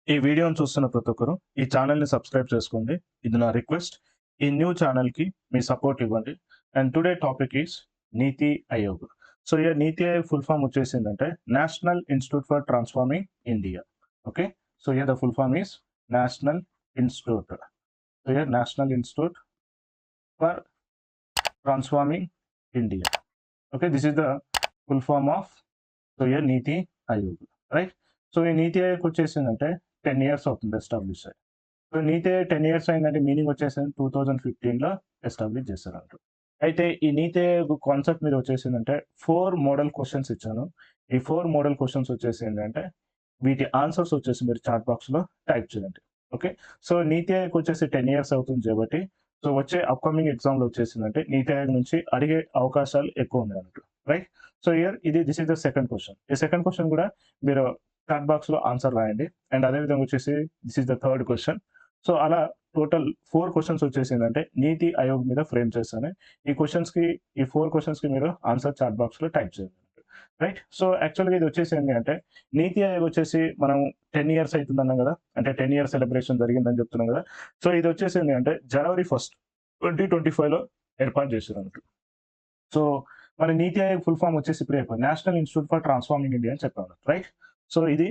ఈ వీడియోని చూస్తున్న ప్రతి ఒక్కరు ఈ ఛానల్‌ని సబ్స్క్రైబ్ చేసుకోండి. ఇది నా రిక్వెస్ట్. ఈ న్యూ ఛానల్‌కి మీ సపోర్ట్ ఇవ్వండి. And today topic is NITI Aayog. So here NITI Aayog full form వచ్చేసిందంటే national institute for transforming India. Okay. So here the full form is national institute. So here national institute for transforming India. Okay. This is the full form of so here NITI Aayog. Right. So ఈ నీతి ఆయోగ్ వచ్చేసిందంటే 10 years అవుతుంది establish అయ్యి. So NITI Aayog 10 years అయిందంటే meaning వచ్చేసింది 2015లో establish చేశారంట. అయితే ఈ NITI Aayog concept మీద వచ్చేసిందంటే 4 మోడల్ క్వెషన్స్ ఇచ్చాను. ఈ 4 మోడల్ క్వెషన్స్ వచ్చేసి ఏంటంటే వీటి ఆన్సర్స్ వచ్చేసి మీరు చాట్ బాక్స్‌లో టైప్ చేయండి. ఓకే. సో నీతి ఆయోగ్ వచ్చేసి 10 ఇయర్స్ అవుతుంది కాబట్టి సో వచ్చే అప్‌కమింగ్ ఎగ్జామ్‌లో వచ్చేసిందంటే నీతి ఆయోగ్ నుంచి అడిగే అవకాశాలు ఎక్కువ ఉన్నాయన్నట్టు. Right. So here this is the second question. ఈ సెకండ్ క్వెషన్ కూడా మీరు చాట్ బాక్స్‌లో ఆన్సర్ రాయండి. అండ్ అదే విధంగా వచ్చేసి this is the third question. So అలా టోటల్ 4 క్వెషన్స్ వచ్చేసిందంటే నీతి ఆయోగ్ మీద ఫ్రేమ్ చేశాను. ఈ 4 క్వెషన్స్‌కి మీరు ఆన్సర్ చాట్ బాక్స్‌లో టైప్ చేయండి. రైట్. సో యాక్చువల్‌గా ఇది వచ్చేసి ఏంటి అంటే నీతి ఆయోగ్ వచ్చేసి మనం 10 ఇయర్స్ అయితుందన్నాం గదా! అంటే 10 ఇయర్స్ సెలబ్రేషన్ జరిగిందని చెప్తున్నాం గదా! సో ఇది వచ్చేసి ఏంటి అంటే జనవరి 1 2025లో ఏర్పాటు చేసిర్రన్నట్టు. సో మన నీతి ఆయోగ్ ఫుల్ ఫార్మ్ వచ్చేసి ఇప్పుడే అయిపోయింది. National institute for transforming India అని చెప్పాను. రైట్. సో ఇది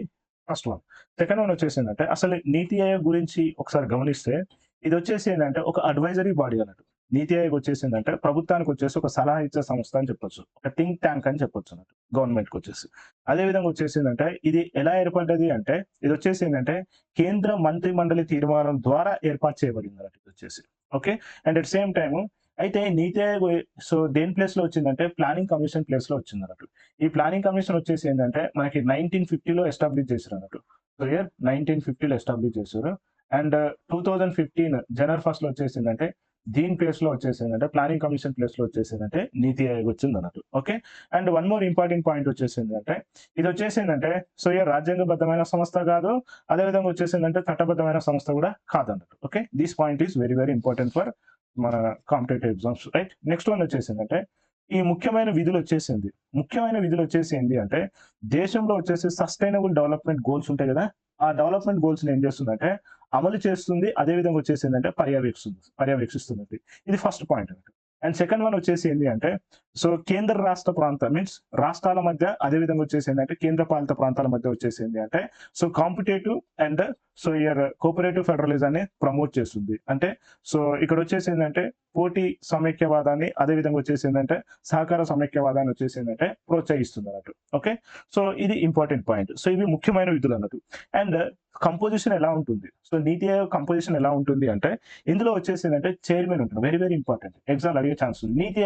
ఫస్ట్ వన్. సెకండ్ వన్ వచ్చేసిందంటే అసలు నీతి ఆయోగ్ గురించి ఒకసారి గమనిస్తే ఇది వచ్చేసి ఏంటంటే ఒక అడ్వైజరీ బాడీ అన్నట్టు. నీతి ఆయోగ్ వచ్చేసిందంటే ప్రభుత్వానికి వచ్చేసి ఒక సలహా ఇచ్చే సంస్థ అని చెప్పొచ్చు. ఒక థింక్ ట్యాంక్ అని చెప్పొచ్చు అన్నట్టు గవర్నమెంట్‌కి వచ్చేసి. అదే విధంగా వచ్చేసిందంటే ఇది ఎలా ఏర్పడ్డది అంటే ఇది వచ్చేసి ఏంటంటే కేంద్ర మంత్రి మండలి తీర్మానం ద్వారా ఏర్పాటు చేయబడింది అన్నట్టు ఇది వచ్చేసి. Okay. And at same time అయితే నీతి ఆయోగ్ సో దేని ప్లేస్‌లో వచ్చిందంటే ప్లానింగ్ కమిషన్ ప్లేస్‌లో వచ్చిందన్నట్టు. ఈ ప్లానింగ్ కమిషన్ వచ్చేసి ఏందంటే మనకి 1950లో ఎస్టాబ్లిష్ చేసిరన్నట్టు. సో హియర్ 1950లో ఎస్టాబ్లిష్ చేసారు. అండ్ 2015 జనవరి 1లో వచ్చేసిందంటే దీని ప్లేస్‌లో వచ్చేసిందంటే ప్లానింగ్ కమిషన్ ప్లేస్‌లో వచ్చేసిందంటే నీతి ఆయోగ్ వచ్చిందన్నట్టు. Okay. And one more important point వచ్చేసిందంటే ఇది వచ్చేసిందంటే సో హియర్ రాజ్యాంగబద్ధమైన సంస్థ కాదు. అదే విధంగా వచ్చేసిందంటే చట్టబద్ధమైన సంస్థ కూడా కాదన్నట్టు. Okay. This point is very very important for మన competitive exams. Right. Next one వచ్చేసిందంటే ఈ ముఖ్యమైన విధులు వచ్చేసింది. ముఖ్యమైన విధులు వచ్చేసి ఏంది అంటే దేశంలో వచ్చేసి సస్టైనబుల్ డెవలప్‌మెంట్ గోల్స్ ఉంటాయి గదా! ఆ డెవలప్‌మెంట్ గోల్స్‌ని ఏం చేస్తుందంటే అమలు చేస్తుంది. అదే విధంగా వచ్చేసిందంటే పర్యవేక్షిస్తుంది. ఇది ఫస్ట్ పాయింట్ అన్నట్టు. అండ్ సెకండ్ వన్ వచ్చేసి ఏంది అంటే సో కేంద్ర రాష్ట్ర ప్రాంతం మీన్స్ రాష్ట్రాల మధ్య అదే విధంగా వచ్చేసి ఏందంటే కేంద్ర పాలిత ప్రాంతాల మధ్య వచ్చేసి ఏంది అంటే so competitive and so here cooperative ఫెడరలిజాన్ని ప్రమోట్ చేస్తుంది. అంటే సో ఇక్కడ వచ్చేసి ఏందంటే పోటీ సమైక్యవాదాన్ని అదే విధంగా వచ్చేసి ఏందంటే సహకార సమైక్యవాదాన్ని వచ్చేసి ఏందంటే ప్రోత్సహిస్తుంది అన్నట్టు. ఓకే. సో ఇది ఇంపార్టెంట్ పాయింట్. సో ఇవి ముఖ్యమైన విధులు అన్నట్టు. అండ్ కంపోజిషన్ ఎలా ఉంటుంది? సో నీతి ఆయోగ్ కంపోజిషన్ ఎలా ఉంటుంది అంటే ఇందులో వచ్చేసి ఏందంటే చైర్మన్ ఉంటారు. Very very important. ఎగ్జామ్‌లో అడిగే ఛాన్స్ ఉంది. నీతి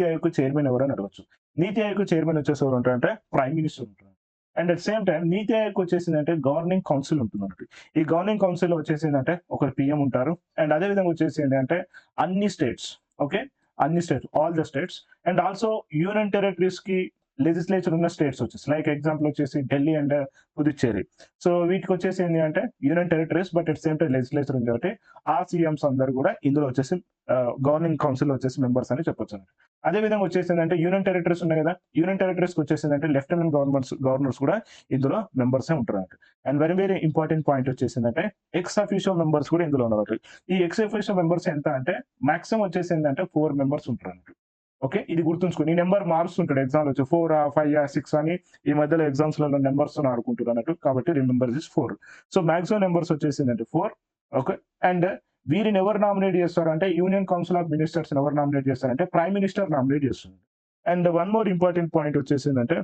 ఆయోగ్‌కు చైర్మన్ ఎవరు అని అడగొచ్చు. నీతి ఆయోగ్‌కు చైర్మన్ వచ్చేసి ఎవరు ఉంటారంటే ప్రైమ్ మినిస్టర్ ఉంటారు. And at same time NITI ఆయోగ్‌కి వచ్చేసిందంటే governing council ఉంటుందన్నట్టు. ఈ గవర్నింగ్ కౌన్సిల్‌లో వచ్చేసిందంటే ఒకరు పీఎం ఉంటారు. అండ్ అదే విధంగా వచ్చేసి ఏంటంటే అన్ని స్టేట్స్ ఓకే. అన్ని states all the states and also union టెరిటరీస్‌కి లెజిస్లేచర్ ఉన్న స్టేట్స్ వచ్చేసి లైక్ ఎగ్జాంపుల్ వచ్చేసి ఢిల్లీ అండ్ పుదుచ్చేరి. సో వీటికి వచ్చేసి ఏంది అంటే union territories but at same time legislature ఉంది కాబట్టి ఆ సీఎంస్ అందరూ కూడా ఇందులో వచ్చేసి గవర్నింగ్ కౌన్సిల్‌లో వచ్చేసి మెంబర్స్ అని చెప్పొచ్చన్నమాట. అదే విధంగా వచ్చేసిందంటే యూనియన్ టెరిటరీస్ ఉన్నాయి కదా! యూనియన్ టెరిటరీస్‌కి వచ్చేసిందంటే లెఫ్టినెంట్ గవర్నర్స్ కూడా ఇందులో మెంబర్సే ఉంటారన్నమాట. And very very important point వచ్చేసిందంటే ఎక్స్ అఫిషియో మెంబర్స్ కూడా ఇందులో ఉన్నారు. ఈ ఎక్స్ అఫిషియో మెంబర్స్ ఎంత అంటే మాక్సిమం వచ్చేసిందంటే 4 మెంబర్స్ ఉంటారన్నమాట. ఓకే. ఇది గుర్తుంచుకోండి. ఈ నంబర్ మారుస్తుంటాడు ఎగ్జామ్‌లో వచ్చి 4 5 6 అని ఈ మధ్యలో ఎగ్జామ్స్‌లలో నంబర్స్‌తోని ఆడుకుంటుర్రు అన్నట్టు. కాబట్టి remember this 4. So maximum numbers వచ్చేసిందంటే 4. ఓకే. అండ్ వీరిని ఎవరు నామినేట్ చేస్తారంటే యూనియన్ కౌన్సిల్ ఆఫ్ మినిస్టర్స్‌ని ఎవరు నామినేట్ చేస్తారంటే ప్రైమ్ మినిస్టర్ నామినేట్ చేస్తుంది. And one more important point వచ్చేసిందంటే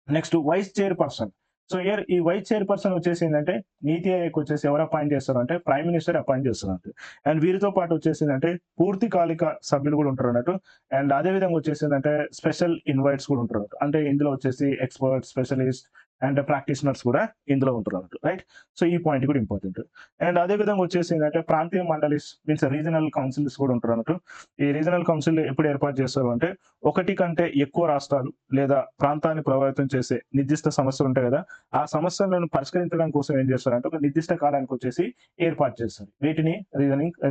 next vice chairperson. So here ఈ వైస్ చైర్‌పర్సన్ వచ్చేసి ఏందంటే నీతి ఆయోగ్‌కి వచ్చేసి ఎవరు అపాయింట్ చేస్తారంటే ప్రైమ్ మినిస్టర్ అపాయింట్ చేస్తారన్నట్టు. అండ్ వీరితో పాటు వచ్చేసి ఏందంటే పూర్తి కాలిక సభ్యులు కూడా ఉంటారన్నట్టు. అండ్ అదే విధంగా వచ్చేసి ఏందంటే స్పెషల్ ఇన్వైట్స్ కూడా ఉంటారన్నట్టు. అంటే ఇందులో వచ్చేసి ఎక్స్‌పర్ట్స్, స్పెషలిస్ట్ అండ్ ప్రాక్టీషనర్స్ కూడా ఇందులో ఉంటారన్నట్టు. రైట్. సో ఈ పాయింట్ కూడా ఇంపార్టెంట్. అండ్ అదే విధంగా వచ్చేసి ఏందంటే ప్రాంతీయ మండలిస్ మీన్స్ రీజనల్ కౌన్సిల్స్ కూడా ఉంటారన్నట్టు. ఈ రీజనల్ కౌన్సిల్ ఎప్పుడు ఏర్పాటు చేస్తారు అంటే ఒకటి కంటే ఎక్కువ రాష్ట్రాలు లేదా ప్రాంతాన్ని ప్రభావితం చేసే నిర్దిష్ట సమస్యలు ఉంటాయి కదా! ఆ సమస్యలను పరిష్కరించడం కోసం ఏం చేస్తారంటే ఒక నిర్దిష్ట కాలానికి వచ్చేసి ఏర్పాటు చేస్తారు. వీటిని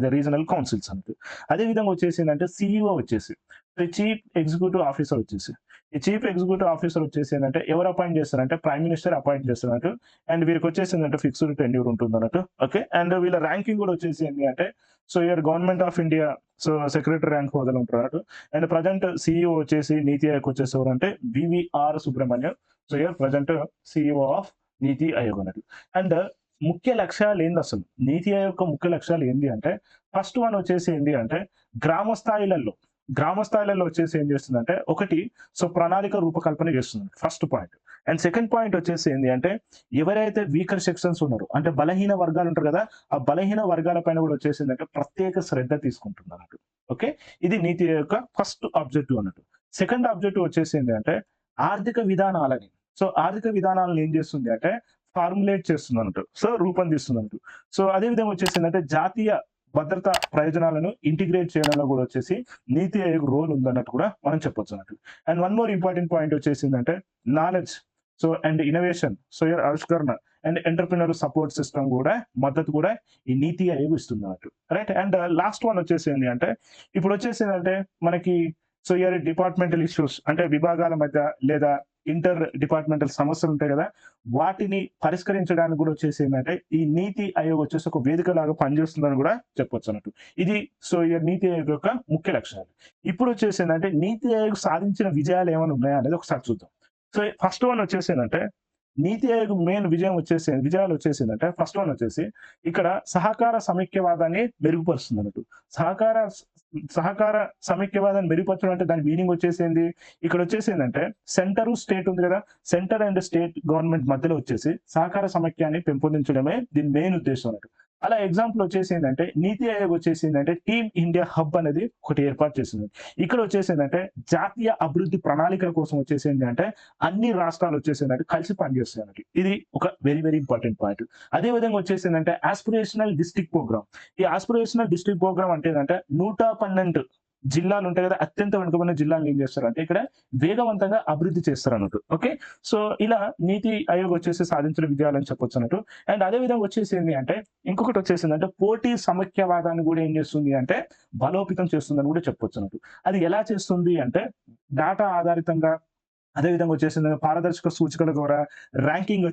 రీజనల్ కౌన్సిల్స్ అంటారు. అదే విధంగా వచ్చేసి ఏందంటే సీఈఓ వచ్చేసి చీఫ్ ఎగ్జిక్యూటివ్ ఆఫీసర్ వచ్చేసి ఈ చీఫ్ ఎగ్జిక్యూటివ్ ఆఫీసర్ వచ్చేసి ఏంటంటే ఎవరు అపాయింట్ చేస్తారంటే ప్రైమ్ మినిస్టర్ అపాయింట్ చేస్తున్నట్టు. అండ్ వీరికి వచ్చేసి ఏంటంటే ఫిక్స్డ్ టెన్యూర్ ఉంటుంది అన్నట్టు. ఓకే, అండ్ వీళ్ళ ర్యాంకింగ్ కూడా వచ్చేసి ఏంటి అంటే so year government of India so secretary rank హోదాలో ఉంటారు. అండ్ ప్రజెంట్ సిఇఓ వచ్చేసి నీతి ఆయోగ్ వచ్చేసి ఎవరంటే VVR Subrahmanyam. So year present CEO of నీతి ఆయోగ్ అన్నట్టు. అండ్ ముఖ్య లక్ష్యాలు ఏంది అసలు నీతి ఆయోగ్ యొక్క ముఖ్య లక్ష్యాలు ఏంటి అంటే ఫస్ట్ వన్ వచ్చేసి ఏంటి అంటే గ్రామ స్థాయిలలో వచ్చేసి ఏం చేస్తుందంటే ఒకటి సో ప్రణాళిక రూపకల్పన చేస్తుంది first point. And second point వచ్చేసి ఏంటి అంటే ఎవరైతే వీకర్ సెక్షన్స్ ఉన్నారో అంటే బలహీన వర్గాలు ఉంటారు కదా, ఆ బలహీన వర్గాల పైన కూడా వచ్చేసింది అంటే ప్రత్యేక శ్రద్ధ తీసుకుంటుంది అన్నట్టు. ఓకే, ఇది నీతి ఆయోగ్ యొక్క ఫస్ట్ ఆబ్జెక్టివ్ అన్నట్టు. సెకండ్ ఆబ్జెక్టివ్ వచ్చేసి ఏంటి అంటే ఆర్థిక విధానాలని ఏం చేస్తుంది అంటే ఫార్ములేట్ చేస్తుంది అన్నట్టు, సో రూపొందిస్తుంది అన్నట్టు. సో అదే విధంగా వచ్చేసి ఏంటంటే జాతీయ భద్రతా ప్రయోజనాలను ఇంటిగ్రేట్ చేయడంలో కూడా వచ్చేసి నీతి ఆయోగ్ రోల్ ఉందన్నట్టు కూడా మనం చెప్పొచ్చు అన్నట్టు. And one more important point వచ్చేసిందంటే knowledge so and innovation so ఆవిష్కరణ అండ్ ఎంటర్ప్రినర్ సపోర్ట్ సిస్టమ్ కూడా మద్దతు కూడా ఈ నీతి ఆయోగ్ ఇస్తుంది అన్నట్టు. రైట్, అండ్ లాస్ట్ వన్ వచ్చేసింది అంటే ఇప్పుడు వచ్చేసిందంటే మనకి సో డిపార్ట్మెంటల్ ఇష్యూస్ అంటే విభాగాల మధ్య లేదా ఇంటర్ డిపార్ట్మెంటల్ సమస్యలు ఉంటాయి కదా, వాటిని పరిష్కరించడానికి కూడా వచ్చేసి ఏంటంటే ఈ నీతి ఆయోగ్ వచ్చేసి ఒక వేదిక లాగా పనిచేస్తుందని కూడా చెప్పొచ్చు అన్నట్టు. ఇది సో నీతి ఆయోగ్ యొక్క ముఖ్య లక్ష్యాలు. ఇప్పుడు వచ్చేసి ఏంటంటే నీతి ఆయోగ్ సాధించిన విజయాలు ఏమైనా ఉన్నాయా అనేది ఒకసారి చూద్దాం. సో ఫస్ట్ వన్ వచ్చేసి ఏంటంటే నీతి ఆయోగ్ మెయిన్ విజయాలు వచ్చేసిందంటే ఫస్ట్ వన్ వచ్చేసి ఇక్కడ సహకార సమైక్యవాదాన్ని మెరుగుపరుస్తుంది అన్నట్టు. సహకార సమైక్యవాదాన్ని మెరుగుపరచడం అంటే దాని మీనింగ్ వచ్చేసింది ఇక్కడ వచ్చేసిందంటే సెంటర్ స్టేట్ ఉంది కదా, సెంటర్ అండ్ స్టేట్ గవర్నమెంట్ మధ్యలో వచ్చేసి సహకార సమైక్యాన్ని పెంపొందించడమే దీని మెయిన్ ఉద్దేశం అన్నట్టు. అలా example వచ్చేసిందంటే NITI Aayog వచ్చేసిందంటే team India hub అనేది ఒకటి ఏర్పాటు చేసింది. ఇక్కడ వచ్చేసిందంటే జాతీయ అభివృద్ధి ప్రణాళికల కోసం వచ్చేసింది అంటే అన్ని రాష్ట్రాలు వచ్చేసిందంటే కలిసి పనిచేస్తాయి అన్నట్టు. ఇది ఒక వెరీ వెరీ ఇంపార్టెంట్ పాయింట్. అదే విధంగా వచ్చేసిందంటే ఆస్పిరేషనల్ డిస్ట్రిక్ట్ ప్రోగ్రామ్. ఈ ఆస్పిరేషనల్ డిస్ట్రిక్ట్ ప్రోగ్రామ్ అంటే ఏంటంటే 112 జిల్లాలు ఉంటాయి కదా, అత్యంత వెనుకబడిన జిల్లాలు ఏం చేస్తారంటే ఇక్కడ వేగవంతంగా అభివృద్ధి చేస్తారు అన్నట్టు. ఓకే, సో ఇలా నీతి ఆయోగ్ వచ్చేసి సాధించిన విజయాలు అని చెప్పొచ్చు అన్నట్టు. అండ్ అదే విధంగా వచ్చేసింది అంటే ఇంకొకటి వచ్చేసిందంటే పోటీ సమైక్యవాదాన్ని కూడా ఏం చేస్తుంది అంటే బలోపేతం చేస్తుందని కూడా చెప్పొచ్చు అన్నట్టు. అది ఎలా చేస్తుంది అంటే డేటా ఆధారితంగా అదేవిధంగా వచ్చేసింది పారదర్శక సూచికల ద్వారా ర్యాంకింగ్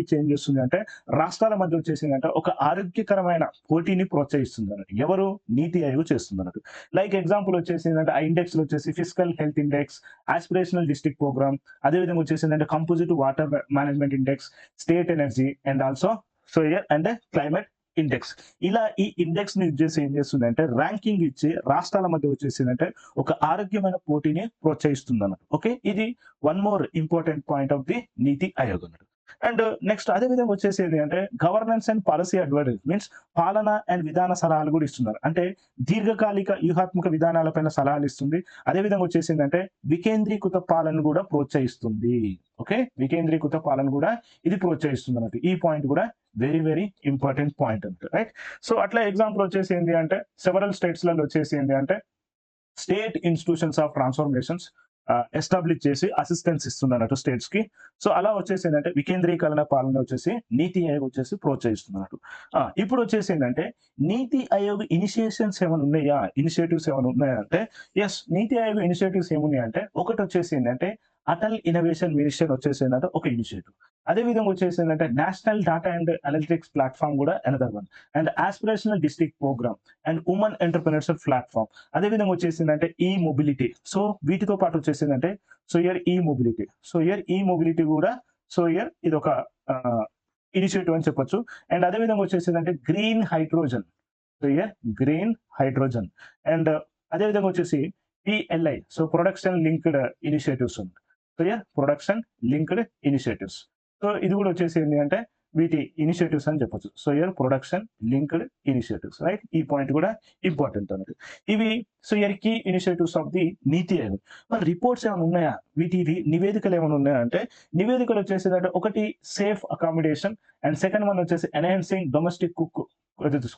ఇచ్చి ఏం చేస్తుంది అంటే రాష్ట్రాల మధ్య వచ్చేసింది అంటే ఒక ఆరోగ్యకరమైన పోటీని ప్రోత్సహిస్తుంది అన్నట్టు. ఎవరు నీతి ఆయోగ్ చేస్తుంది అన్నట్టు. లైక్ ఎగ్జాంపుల్ వచ్చేసింది అంటే ఆ ఇండెక్స్ లో వచ్చేసి physical health index, aspirational district program, అదేవిధంగా వచ్చేసింది అంటే composite water management index, state energy and also and climate index. ఇలా ఈ ఇండెక్స్ ని యూజ్ చేసి ఏం చేస్తుంది అంటే ర్యాంకింగ్ ఇచ్చి రాష్ట్రాల మధ్య వచ్చేసిందంటే ఒక ఆరోగ్యమైన పోటీని ప్రోత్సహిస్తుంది అన్నట్టు. ఓకే, ఇది one more important point of the నీతి ఆయోగ్ అన్నట్టు. అండ్ నెక్స్ట్ అదే విధంగా వచ్చేసేది అంటే governance and policy advisory means పాలన అండ్ విధాన సలహాలు కూడా ఇస్తున్నారు. అంటే దీర్ఘకాలిక వ్యూహాత్మక విధానాలపైన సలహాలు ఇస్తుంది. అదే విధంగా వచ్చేసింది అంటే వికేంద్రీకృత పాలన కూడా ప్రోత్సహిస్తుంది. ఓకే, వికేంద్రీకృత పాలన కూడా ఇది ప్రోత్సహిస్తుంది అన్నట్టు. ఈ పాయింట్ కూడా వెరీ వెరీ ఇంపార్టెంట్ పాయింట్ అన్నట్టు. రైట్, సో అట్లా ఎగ్జాంపుల్ వచ్చేసి ఏంటి అంటే సెవరల్ స్టేట్స్ లలో వచ్చేసి ఏంటి అంటే state institutions of transformations establish చేసి అసిస్టెన్స్ ఇస్తుంది అన్నట్టు స్టేట్స్ కి. సో అలా వచ్చేసి ఏంటంటే వికేంద్రీకరణ పాలన వచ్చేసి నీతి ఆయోగ్ వచ్చేసి ప్రోత్సహిస్తుంది అన్నట్టు. ఇప్పుడు వచ్చేసి ఏంటంటే నీతి ఆయోగ్ ఇనిషియేటివ్స్ ఏమైనా ఉన్నాయా అంటే ఎస్, నీతి ఆయోగ్ ఇనిషియేటివ్స్ ఏమున్నాయి అంటే ఒకటి వచ్చేసి ఏంటంటే అటల్ ఇన్నోవేషన్ మినిస్టర్ వచ్చేసి ఏంటంటే ఒక ఇనిషియేటివ్. అదే విధంగా వచ్చేసి ఏంటంటే national data and analytics platform కూడా another one. And aspirational district programme and women entrepreneurship platform. అదే విధంగా వచ్చేసిందంటే ఈ మొబిలిటీ. సో వీటితో పాటు వచ్చేసిందంటే ఈ మొబిలిటీ కూడా ఇది ఒక ఇనిషియేటివ్ అని చెప్పొచ్చు. అండ్ అదే విధంగా వచ్చేసిందంటే గ్రీన్ హైడ్రోజన్. అండ్ అదే విధంగా వచ్చేసి PLI ప్రొడక్షన్ లింక్డ్ ఇనిషియేటివ్స్ ఉంది. Production linked initiatives. సో ఇది కూడా వచ్చేసి ఏంటి అంటే వీటి ఇనిషియేటివ్స్ అని చెప్పొచ్చు. Production linked initiatives. రైట్, ఈ పాయింట్ కూడా ఇంపార్టెంట్ అన్నది. ఇవి కీ ఇనిషియేటివ్స్ ఆఫ్ ది నీతి ఆయోగ్. మరి రిపోర్ట్స్ ఏమైనా ఉన్నాయా, వీటి నివేదికలు ఏమైనా ఉన్నాయా అంటే నివేదికలు వచ్చేసి అంటే ఒకటి safe accommodation and second one వచ్చేసి enhancing domestic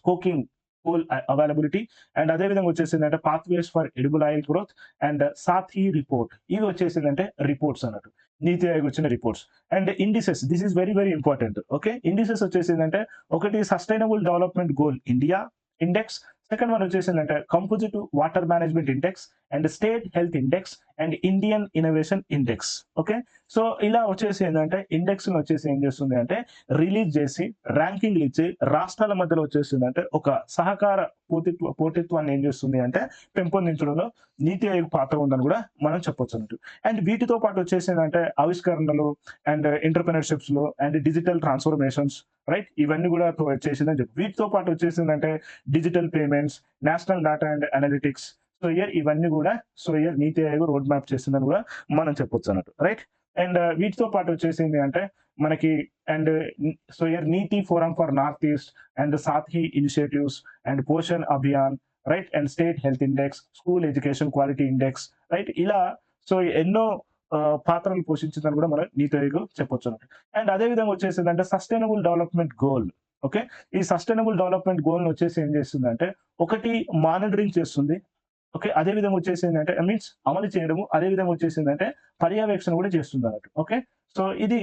cooking coal availability and అదే విధంగా వచ్చేసిందంటే pathways for edible oil growth and Sathi report. ఇవి వచ్చేసిందంటే రిపోర్ట్స్ అన్నట్టు, నీతి ఆయోగ్ వచ్చిన reports. And indices, this is very very important. Okay, indices వచ్చేసిందంటే ఒకటి sustainable development goal India index, second one వచ్చేసి ఏంటంటే composite water management index and state health index and Indian innovation index. Okay, so ఇలా వచ్చేసి ఏంటంటే index వచ్చేసి ఏం చేస్తుంది అంటే రిలీజ్ చేసి ర్యాంకింగ్లు ఇచ్చి రాష్ట్రాల మధ్యలో వచ్చేసింది అంటే ఒక సహకార పోటీత్వాన్ని ఏం చేస్తుంది అంటే పెంపొందించడంలో నీతి ఆయోగ్ పాత్ర ఉందని కూడా మనం చెప్పొచ్చు అన్నట్టు. అండ్ వీటితో పాటు వచ్చేసిందంటే ఆవిష్కరణలు అండ్ ఎంటర్‌ప్రెన్యూర్‌షిప్స్ లో అండ్ డిజిటల్ ట్రాన్స్‌ఫర్మేషన్స్, రైట్, ఇవన్నీ కూడా చేసిందని చెప్పి. వీటితో పాటు వచ్చేసిందంటే digital payments, national data and analytics. So here ఇవన్నీ కూడా నీతి ఆయోగ్ రోడ్ మ్యాప్ చేసిందని కూడా మనం చెప్పొచ్చు అన్నట్టు, రైట్. అండ్ వీటితో పాటు వచ్చేసింది అంటే మనకి and NITI forum for north east and Saathi initiatives and Poshan Abhiyan, right, and state health index, school education quality index, right, ఇలా ఎన్నో పాత్రలు పోషించిందని కూడా మనం నీతి ఆయోగ్ చెప్పొచ్చు అన్నట్టు. అండ్ అదే విధంగా వచ్చేసిందంటే సస్టైనబుల్ డెవలప్మెంట్ గోల్. ఓకే, ఈ సస్టైనబుల్ డెవలప్మెంట్ గోల్ వచ్చేసి ఏం చేస్తుందంటే ఒకటి మానిటరింగ్ చేస్తుంది. ఓకే, అదే విధంగా వచ్చేసిందంటే మీన్స్ అమలు చేయడము, అదే విధంగా వచ్చేసిందంటే పర్యవేక్షణ కూడా చేస్తుంది అన్నట్టు. ఓకే, సో ఇది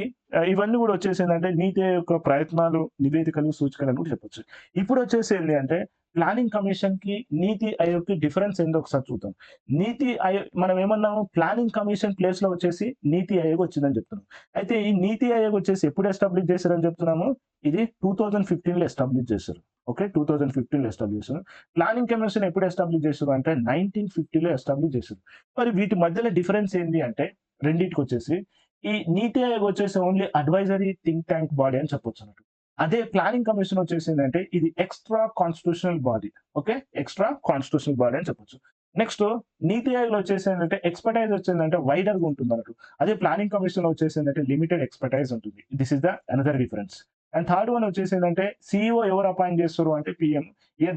ఇవన్నీ కూడా వచ్చేసిందంటే నీతి ఆయోగ్ యొక్క ప్రయత్నాలు, నివేదికలు, సూచికలు అని కూడా చెప్పొచ్చు. ఇప్పుడు వచ్చేసి ఏంటి అంటే ప్లానింగ్ కమిషన్ కి నీతి ఆయోగ్ కి డిఫరెన్స్ ఏందో ఒకసారి చూద్దాం. నీతి ఆయోగ్ మనం ఏమన్నాము, ప్లానింగ్ కమిషన్ ప్లేస్ లో వచ్చేసి నీతి ఆయోగ్ వచ్చిందని చెప్తున్నాం. అయితే ఈ నీతి ఆయోగ్ వచ్చేసి ఎప్పుడు ఎస్టాబ్లిష్ చేశారని చెప్తున్నాము, ఇది 2015 లో ఎస్టాబ్లిష్ చేశారు. ఓకే, 2015 లో ఎస్టాబ్లిష్ చేశారు. ప్లానింగ్ కమిషన్ ఎప్పుడు ఎస్టాబ్లిష్ చేశారు అంటే 1950 లో ఎస్టాబ్లిష్ చేశారు. మరి వీటి మధ్యలో డిఫరెన్స్ ఏంటి అంటే రెండింటికి వచ్చేసి ఈ నీతి ఆయోగ్ వచ్చేసి only advisory think tank body అని చెప్పొచ్చు అన్నట్టు. అదే ప్లానింగ్ కమిషన్ వచ్చేసిందంటే ఇది extra constitutional body. Okay, extra constitutional body అని చెప్పొచ్చు. నెక్స్ట్ నీతి ఆయోగ్ లో వచ్చేసిందంటే ఎక్స్పర్టైజ్ వచ్చిందంటే వైడర్ గా ఉంటుంది అన్నట్టు. అదే ప్లానింగ్ కమిషన్ లో వచ్చేసిందంటే లిమిటెడ్ ఎక్స్పర్టైజ్ ఉంటుంది. This is the another difference. And third one వచ్చేసిందంటే సిఇఓ ఎవరు అపాయింట్ చేస్తారు అంటే PM.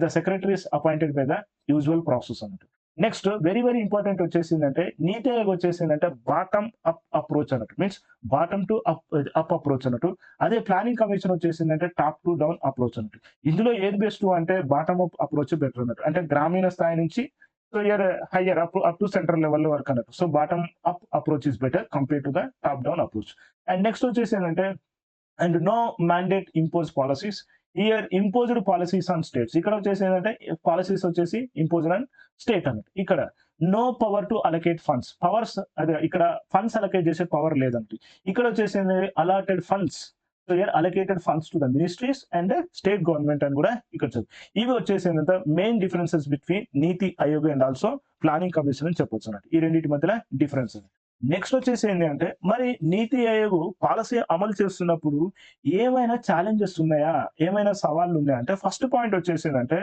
The secretary is appointed by the usual process అన్నట్టు. నెక్స్ట్ వెరీ వెరీ ఇంపార్టెంట్ వచ్చేసిందంటే నీతి ఆయోగ్ వచ్చేసిందంటే బాటమ్ అప్ అప్రోచ్ అన్నట్టు, means bottom to up approach అన్నట్టు. అదే ప్లానింగ్ కమిషన్ వచ్చేసిందంటే టాప్ టు డౌన్ అప్రోచ్ అన్నట్టు. ఇందులో ఏది బెస్ట్ అంటే బాటమ్ అప్ అప్రోచ్ బెటర్ అన్నట్టు. అంటే గ్రామీణ స్థాయి నుంచి higher up to central level వరకు అన్నట్టు. So bottom up approach is better compare to the top down approach. And next వచ్చేసి ఏంటంటే and no mandate impose policies, here imposed policies on states. ఇక్కడ వచ్చేసి ఏంటంటే పాలసీస్ వచ్చేసి ఇంపోజ్డ్ ఆన్ స్టేట్ అన్నట్టు. ఇక్కడ no power to allocate funds, powers అదే ఇక్కడ ఫండ్స్ అలొకేట్ చేసే పవర్ లేదంటే. ఇక్కడ వచ్చేసి allotted funds, so here allocated funds to the ministries and state government అని కూడా ఇక్కడ ఇవి వచ్చేసి ఏంటంటే main differences between NITI Aayog and also planning commission అని చెప్పొచ్చు అన్నట్టు. ఈ రెండింటి మధ్యలో డిఫరెన్స్. నెక్స్ట్ వచ్చేసి ఏంటి అంటే మరి నీతి ఆయోగ్ పాలసీ అమలు చేస్తున్నప్పుడు ఏమైనా ఛాలెంజెస్ ఉన్నాయా, ఏమైనా సవాళ్ళు ఉన్నాయా అంటే ఫస్ట్ పాయింట్ వచ్చేసిందంటే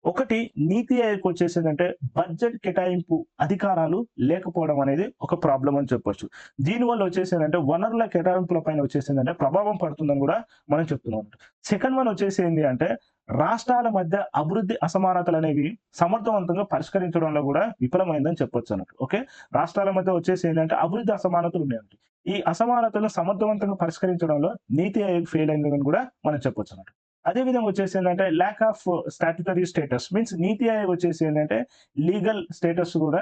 ఒకటి నీతి ఆయోగ్ వచ్చేసిందంటే బడ్జెట్ కేటాయింపు అధికారాలు లేకపోవడం అనేది ఒక ప్రాబ్లం అని చెప్పొచ్చు. దీనివల్ల వచ్చేసిందంటే వనరుల కేటాయింపుల పైన వచ్చేసిందంటే ప్రభావం పడుతుందని కూడా మనం చెప్తున్నాం. సెకండ్ వన్ వచ్చేసి ఏంటి అంటే రాష్ట్రాల మధ్య అభివృద్ధి అసమానతలు అనేవి సమర్థవంతంగా పరిష్కరించడంలో కూడా విఫలమైందని చెప్పొచ్చు అన్నట్టు. ఓకే, రాష్ట్రాల మధ్య వచ్చేసి ఏంటంటే అభివృద్ధి అసమానతలు ఉన్నాయంటే ఈ అసమానతలను సమర్థవంతంగా పరిష్కరించడంలో నీతి ఆయోగ్ ఫెయిల్ అయిందని కూడా మనం చెప్పొచ్చు అన్నట్టు. అదే విధంగా వచ్చేసి ఏంటంటే lack of statutory status, means నీతి ఆయోగ్ వచ్చేసి ఏంటంటే లీగల్ స్టేటస్ కూడా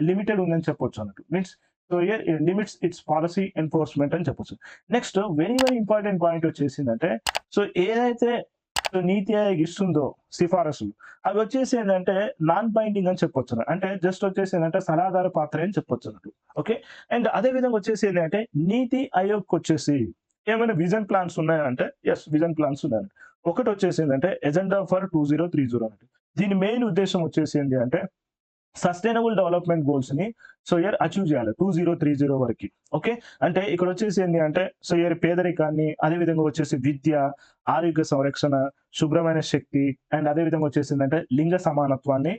లిమిటెడ్ ఉందని చెప్పొచ్చు అన్నట్టు. Means so here limits its policy enforcement అని చెప్పొచ్చు. Next very very important point వచ్చేసిందంటే ఏదైతే నీతి ఆయోగ్ ఇస్తుందో సిఫారసులు అవి వచ్చేసి ఏంటంటే నాన్ బైండింగ్ అని చెప్పొచ్చు. అంటే జస్ట్ వచ్చేసి ఏంటంటే సలహాదారు పాత్ర అని చెప్పొచ్చు అన్నట్టు. ఓకే, అండ్ అదే విధంగా వచ్చేసి ఏంటంటే నీతి ఆయోగ్ వచ్చేసి ఏమైనా విజన్ ప్లాన్స్ ఉన్నాయా అంటే ఎస్, విజన్ ప్లాన్స్ ఉన్నాయి. ఒకటి వచ్చేసి ఏంటంటే ఎజెండా ఫర్ 2030 అన్నట్టు. దీని మెయిన్ ఉద్దేశం వచ్చేసి ఏంటి అంటే సస్టైనబుల్ డెవలప్మెంట్ గోల్స్ ని అచీవ్ చేయాలి 2030 వరకు. ఓకే, అంటే ఇక్కడ వచ్చేసి ఏంటి అంటే పేదరికాన్ని, అదే విధంగా వచ్చేసి విద్య, ఆరోగ్య సంరక్షణ, శుభ్రమైన శక్తి అండ్ అదే విధంగా వచ్చేసి ఏంటంటే లింగ సమానత్వాన్ని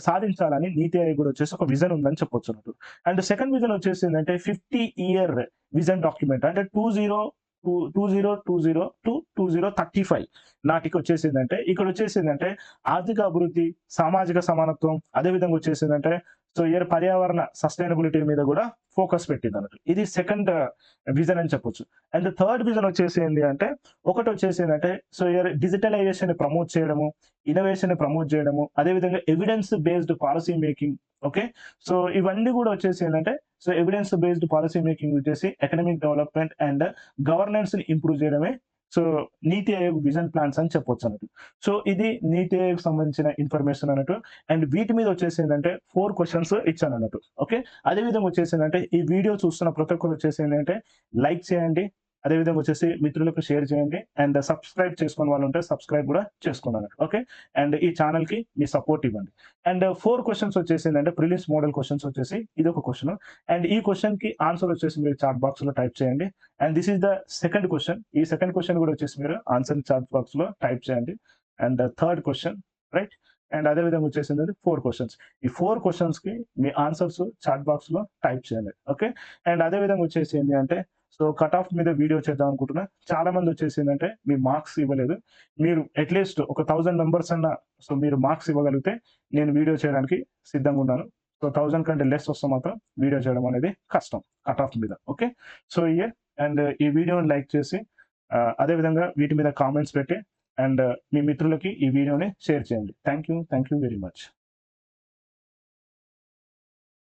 సాధించాలని నీతి ఆయోగ్ కూడా వచ్చేసి ఒక విజన్ ఉందని చెప్పొచ్చు. అండ్ సెకండ్ విజన్ వచ్చేసి ఏంటంటే 50-year విజన్ డాక్యుమెంట్ అంటే 2020 టు 2035 నాటికి వచ్చేసిందంటే ఇక్కడ వచ్చేసిందంటే ఆర్థిక అభివృద్ధి, సామాజిక సమానత్వం, అదే విధంగా వచ్చేసిందంటే పర్యావరణ సస్టైనబిలిటీ మీద కూడా ఫోకస్ పెట్టింది అన్నట్టు. ఇది సెకండ్ విజన్ అని చెప్పొచ్చు. అండ్ థర్డ్ విజన్ వచ్చేసి ఏంటి అంటే ఒకటి వచ్చేసి ఏంటంటే డిజిటలైజేషన్ ప్రమోట్ చేయడము, ఇన్నోవేషన్ ప్రమోట్ చేయడము, అదే విధంగా evidence based policy making. Okay, so ఇవన్నీ కూడా వచ్చేసి ఏంటంటే ఎవిడెన్స్ బేస్డ్ పాలసీ మేకింగ్ వచ్చేసి ఎకనామిక్ డెవలప్మెంట్ అండ్ గవర్నెన్స్ ని ఇంప్రూవ్ చేయడమే so NITI Aayog vision plans అని చెప్పొచ్చు అన్నట్టు. సో ఇది నీతి ఆయోగ్ సంబంధించిన ఇన్ఫర్మేషన్ అన్నట్టు. అండ్ వీటి మీద వచ్చేసి ఏంటంటే 4 క్వెషన్స్ ఇచ్చాను అన్నట్టు. ఓకే. అదే విధంగా వచ్చేసి ఏంటంటే ఈ వీడియో చూస్తున్న ప్రతి ఒక్కరు వచ్చేసి ఏంటంటే లైక్ చేయండి. అదే విధంగా వచ్చేసి మిత్రులకు షేర్ చేయండి. అండ్ సబ్స్క్రైబ్ చేసుకున్న వాళ్ళు ఉంటే సబ్స్క్రైబ్ కూడా చేసుకోండి అన్నట్టు. ఓకే. అండ్ ఈ ఛానల్‌కి మీ సపోర్ట్ ఇవ్వండి. అండ్ 4 క్వెషన్స్ వచ్చేసి ఏంటంటే ప్రిలిమ్స్ మోడల్ క్వెషన్స్ వచ్చేసి ఇదొక క్వెషన్. అండ్ ఈ క్వెషన్‌కి ఆన్సర్ వచ్చేసి మీరు చాట్ బాక్స్‌లో టైప్ చేయండి. And this is the second question. ఈ సెకండ్ క్వెషన్ కూడా వచ్చేసి మీరు ఆన్సర్ చాట్ బాక్స్‌లో టైప్ చేయండి. And third question right. And అదే విధంగా వచ్చేసి ఏంటంటే 4 క్వెషన్స్. ఈ 4 క్వెషన్స్‌కి మీ ఆన్సర్స్ చాట్ బాక్స్‌లో టైప్ చేయండి. ఓకే. అండ్ అదే విధంగా వచ్చేసి ఏంది అంటే సో కట్ ఆఫ్ మీద వీడియో చేద్దాం అనుకుంటున్నా. చాలా మంది వచ్చేసి ఏంటంటే మీ మార్క్స్ ఇవ్వలేదు. మీరు అట్‌లీస్ట్ ఒక 1000 మెంబర్స్ అన్నా సో మీరు మార్క్స్ ఇవ్వగలిగితే నేను వీడియో చేయడానికి సిద్ధంగా ఉన్నాను. సో 1000 కంటే లెస్ వస్తే మాత్రం వీడియో చేయడం అనేది కష్టం కట్ ఆఫ్ మీద. ఓకే. సో అండ్ ఈ వీడియోని లైక్ చేసి అదే విధంగా వీటి మీద కామెంట్స్ పెట్టి అండ్ మీ మిత్రులకి ఈ వీడియోని షేర్ చేయండి. Thank you very much.